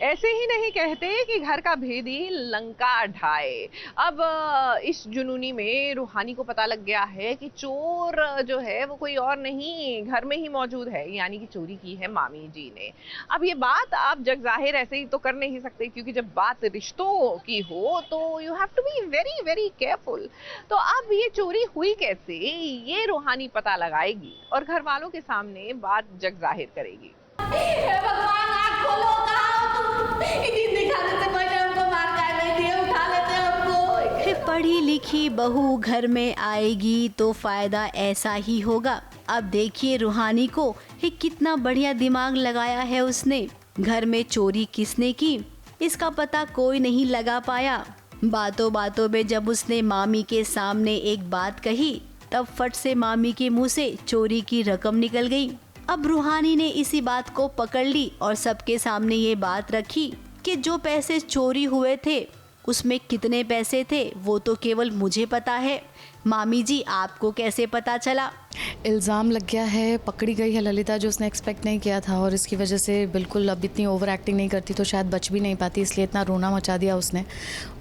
ऐसे ही नहीं कहते कि घर का भेदी लंका ढाए। अब इस जुनूनी में रूहानी को पता लग गया है कि चोर जो है वो कोई और नहीं, घर में ही मौजूद है, यानी कि चोरी की है मामी जी ने। अब ये बात आप जग जाहिर ऐसे ही तो कर नहीं सकते, क्योंकि जब बात रिश्तों की हो तो you have to be very very careful. तो अब ये चोरी हुई कैसे, ये रूहानी पता लगाएगी और घर वालों के सामने बात जग जाहिर करेगी। हे भगवान, आँख खोलो, कहाँ हो तुम? इतनी दिखाने से पहले हमको मार काहे नहीं दिए, उठा लेते हमको। पढ़ी लिखी बहू घर में आएगी तो फायदा ऐसा ही होगा। अब देखिए रूहानी को ये कितना बढ़िया दिमाग लगाया है उसने। घर में चोरी किसने की, इसका पता कोई नहीं लगा पाया। बातों बातों में जब उसने मामी के सामने एक बात कही, तब फट से मामी के मुंह से चोरी की रकम निकल गई। अब रूहानी ने इसी बात को पकड़ ली और सबके सामने ये बात रखी कि जो पैसे चोरी हुए थे उसमें कितने पैसे थे वो तो केवल मुझे पता है। मामी जी, आपको कैसे पता चला? इल्ज़ाम लग गया है, पकड़ी गई है ललिता, जो उसने एक्सपेक्ट नहीं किया था, और इसकी वजह से बिल्कुल अब इतनी ओवर एक्टिंग नहीं करती तो शायद बच भी नहीं पाती, इसलिए इतना रोना मचा दिया उसने।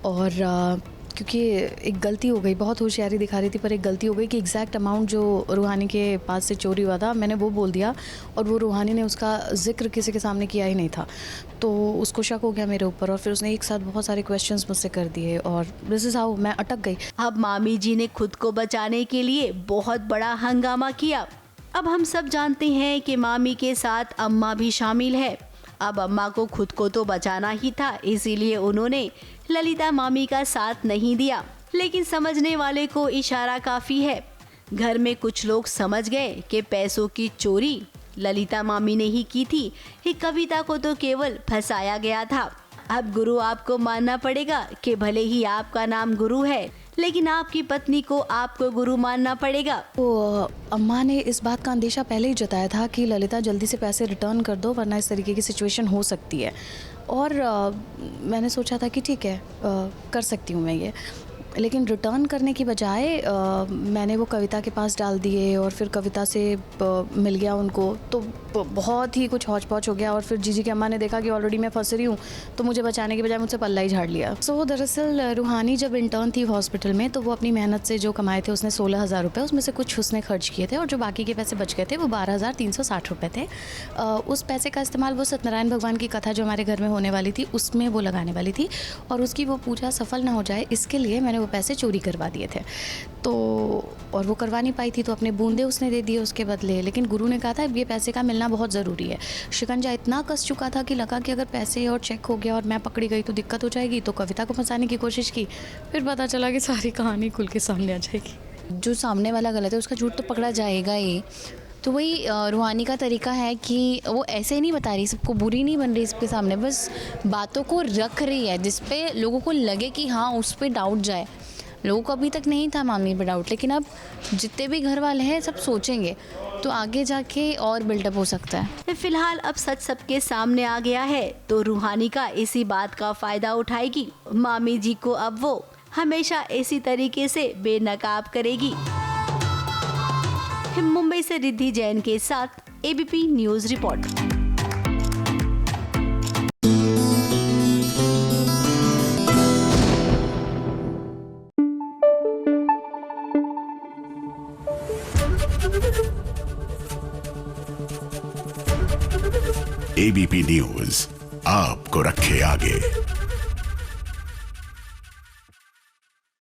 और क्योंकि एक गलती हो गई, बहुत होशियारी दिखा रही थी पर एक गलती हो गई कि एग्जैक्ट अमाउंट जो रूहानी के पास से चोरी हुआ था मैंने वो बोल दिया, और वो रूहानी ने उसका जिक्र किसी के सामने किया ही नहीं था। तो उसको शक हो गया मेरे ऊपर और फिर उसने एक साथ बहुत सारे क्वेश्चंस मुझसे कर दिए और दिस इज़ हाउ मैं अटक गई। अब मामी जी ने खुद को बचाने के लिए बहुत बड़ा हंगामा किया। अब हम सब जानते हैं कि मामी के साथ अम्मा भी शामिल है। अब अम्मा को खुद को तो बचाना ही था, इसीलिए उन्होंने ललिता मामी का साथ नहीं दिया। लेकिन समझने वाले को इशारा काफी है। घर में कुछ लोग समझ गए कि पैसों की चोरी ललिता मामी ने ही की थी, ये कविता को तो केवल फंसाया गया था। अब गुरु आपको मानना पड़ेगा कि भले ही आपका नाम गुरु है, लेकिन आपकी पत्नी को आपको गुरु मानना पड़ेगा। तो अम्मा ने इस बात का अंदेशा पहले ही जताया था कि ललिता जल्दी से पैसे रिटर्न कर दो वरना इस तरीके की सिचुएशन हो सकती है। और मैंने सोचा था कि ठीक है, कर सकती हूँ मैं ये, लेकिन रिटर्न करने की बजाय मैंने वो कविता के पास डाल दिए और फिर कविता से मिल गया उनको, तो बहुत ही कुछ हौच पौच हो गया। और फिर जीजी की अम्मा ने देखा कि ऑलरेडी मैं फंस रही हूँ, तो मुझे बचाने के बजाय मुझसे पल्ला ही झाड़ लिया। सो दरअसल रूहानी जब इंटर्न थी हॉस्पिटल में तो वो अपनी मेहनत से जो कमाए थे उसने 16,000 रुपये, उसमें से कुछ उसने खर्च किए थे और जो बाकी के पैसे बच गए थे वो 12,360 रुपये थे। उस पैसे का इस्तेमाल वो सत्यनारायण भगवान की कथा जो हमारे घर में होने वाली थी उसमें वो लगाने वाली थी, और उसकी वो पूजा सफल ना हो जाए इसके लिए मैंने वो पैसे चोरी करवा दिए थे। तो और वो करवा नहीं पाई थी तो अपने बूंदे उसने दे दिए उसके बदले, लेकिन गुरु ने कहा था ये पैसे का मिलना बहुत ज़रूरी है। शिकंजा इतना कस चुका था कि लगा कि अगर पैसे और चेक हो गया और मैं पकड़ी गई तो दिक्कत हो जाएगी, तो कविता को फंसाने की कोशिश की। फिर पता चला कि सारी कहानी खुल के सामने आ जाएगी। जो सामने वाला गलत है उसका झूठ तो पकड़ा जाएगा ही। तो वही रूहानी का तरीका है कि वो ऐसे ही नहीं बता रही, सबको बुरी नहीं बन रही सबके सामने, बस बातों को रख रही है जिस पे लोगों को लगे कि हाँ उस पर डाउट जाए। लोगों को अभी तक नहीं था मामी पे डाउट, लेकिन अब जितने भी घर वाले हैं सब सोचेंगे तो आगे जाके और बिल्डअप हो सकता है। फिलहाल अब सच सबके सामने आ गया है तो रूहानी का इसी बात का फायदा उठाएगी। मामी जी को अब वो हमेशा इसी तरीके से बेनकाब करेगी। मुंबई से रिद्धि जैन के साथ ABP news report. ABP news आपको रखे आगे।